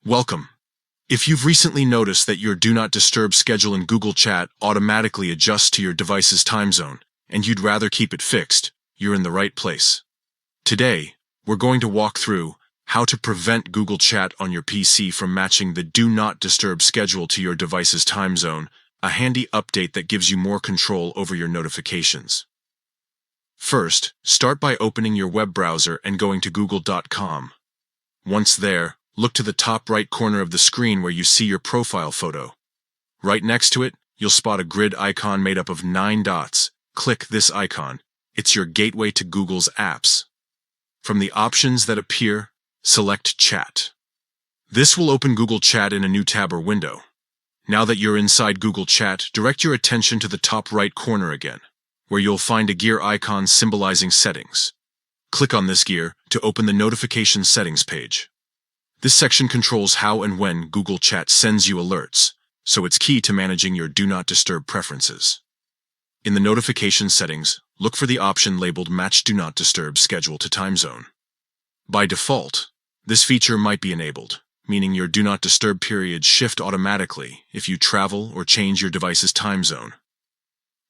Welcome. If you've recently noticed that your Do Not Disturb schedule in Google Chat automatically adjusts to your device's time zone, and you'd rather keep it fixed, you're in the right place. Today, we're going to walk through how to prevent Google Chat on your PC from matching the Do Not Disturb schedule to your device's time zone, a handy update that gives you more control over your notifications. First, start by opening your web browser and going to google.com. Once there, look to the top right corner of the screen where you see your profile photo. Right next to it, you'll spot a grid icon made up of 9 dots. Click this icon. It's your gateway to Google's apps. From the options that appear, select Chat. This will open Google Chat in a new tab or window. Now that you're inside Google Chat, direct your attention to the top right corner again, where you'll find a gear icon symbolizing settings. Click on this gear to open the Notification Settings page. This section controls how and when Google Chat sends you alerts, so it's key to managing your Do Not Disturb preferences. In the notification settings, look for the option labeled Match Do Not Disturb Schedule to Time Zone. By default, this feature might be enabled, meaning your Do Not Disturb periods shift automatically if you travel or change your device's time zone.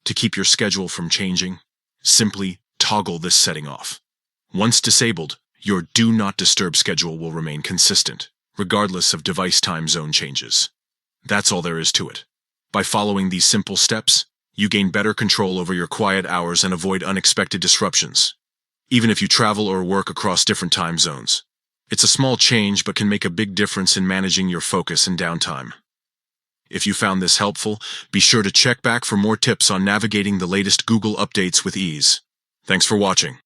To keep your schedule from changing, simply toggle this setting off. Once disabled, your Do Not Disturb schedule will remain consistent, regardless of device time zone changes. That's all there is to it. By following these simple steps, you gain better control over your quiet hours and avoid unexpected disruptions, even if you travel or work across different time zones. It's a small change but can make a big difference in managing your focus and downtime. If you found this helpful, be sure to check back for more tips on navigating the latest Google updates with ease. Thanks for watching.